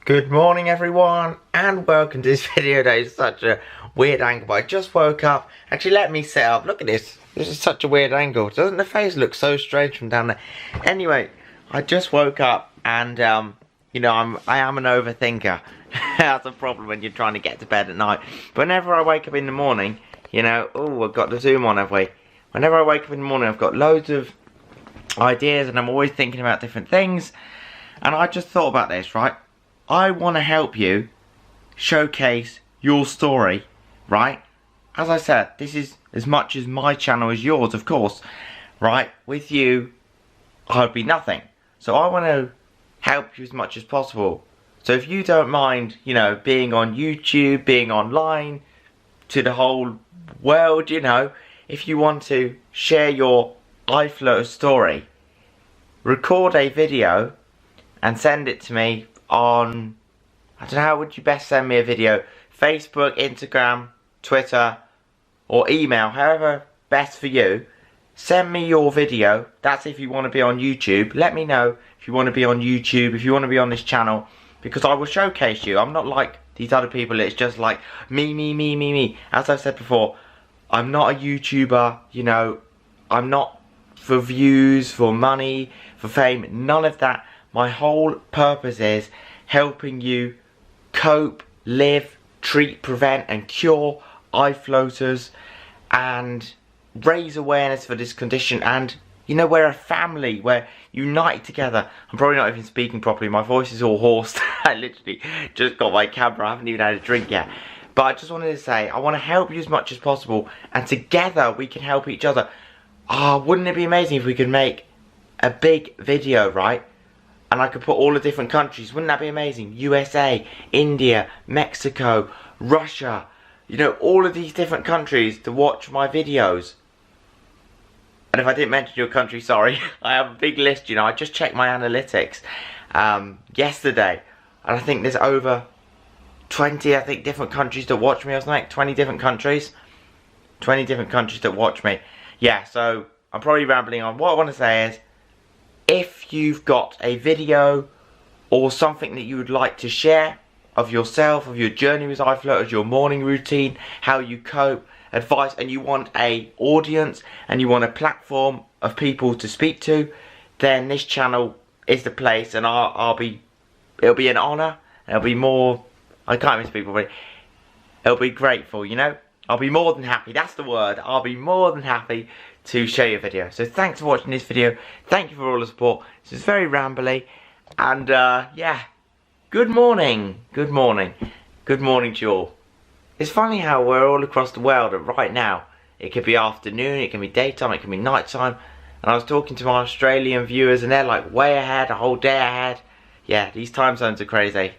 Good morning everyone and welcome to this video today. It's such a weird angle, but I just woke up. Actually, let me set up. Look at this. This is such a weird angle. Doesn't the face look so strange from down there? Anyway, I just woke up and you know, I am an overthinker. That's a problem when you're trying to get to bed at night. But whenever I wake up in the morning, you know, oh, I've got the zoom on, have we? Whenever I wake up in the morning, I've got loads of ideas and I'm always thinking about different things. And I just thought about this, right? I want to help you showcase your story, right? As I said, this is as much as my channel as yours, of course, right? With you, I'd be nothing. So I want to help you as much as possible. So if you don't mind, you know, being on YouTube, being online, to the whole world, you know, if you want to share your iFlow story, record a video and send it to me on, I don't know, how would you best send me a video? Facebook, Instagram, Twitter, or email, however best for you. Send me your video. That's if you want to be on YouTube. Let me know if you want to be on YouTube, if you want to be on this channel, because I will showcase you. I'm not like these other people. It's just like me. As I've said before, I'm not a YouTuber, you know. I'm not for views, for money, for fame, none of that. My whole purpose is helping you cope, live, treat, prevent and cure eye floaters and raise awareness for this condition. And you know, we're a family, we're united together. I'm probably not even speaking properly, my voice is all hoarse. I literally just got my camera, I haven't even had a drink yet. But I just wanted to say, I want to help you as much as possible and together we can help each other. Ah, wouldn't it be amazing if we could make a big video, right? And I could put all the different countries. Wouldn't that be amazing? USA, India, Mexico, Russia. You know, all of these different countries to watch my videos. And if I didn't mention your country, sorry. I have a big list, you know. I just checked my analytics yesterday. And I think there's over 20, I think, different countries that watch me. I was like 20 different countries. 20 different countries that watch me. Yeah, so I'm probably rambling on. What I want to say is, if you've got a video or something that you would like to share of yourself, of your journey with iFloaters, your morning routine, how you cope, advice, and you want a audience and you want a platform of people to speak to, then this channel is the place. And it'll be an honour, and it'll be more, I can't even speak properly, it'll be grateful, you know. I'll be more than happy, that's the word, I'll be more than happy to share your video. So thanks for watching this video, thank you for all the support. This is very rambly, and yeah, good morning to you all. It's funny how we're all across the world right now. It could be afternoon, it can be daytime, it can be nighttime. And I was talking to my Australian viewers and they're like way ahead, a whole day ahead. Yeah, these time zones are crazy.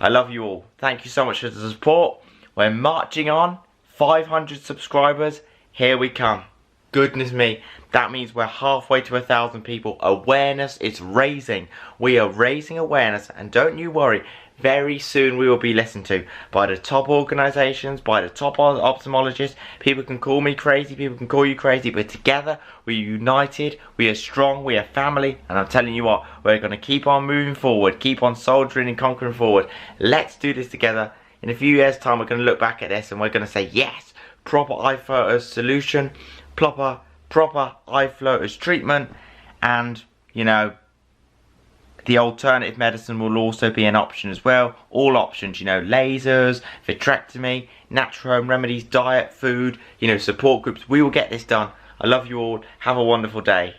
I love you all, thank you so much for the support. We're marching on. 500 subscribers, here we come. Goodness me, that means we're halfway to 1,000 people. Awareness is raising. We are raising awareness, and don't you worry, very soon we will be listened to by the top organisations, by the top ophthalmologists. People can call me crazy, people can call you crazy, but together we're united, we are strong, we are family, and I'm telling you what, we're going to keep on moving forward, keep on soldiering and conquering forward. Let's do this together. In a few years time we're going to look back at this and we're going to say yes, proper eye floaters solution, proper eye floaters treatment, and you know, the alternative medicine will also be an option as well. All options, you know, lasers, vitrectomy, natural home remedies, diet, food, you know, support groups. We will get this done. I love you all. Have a wonderful day.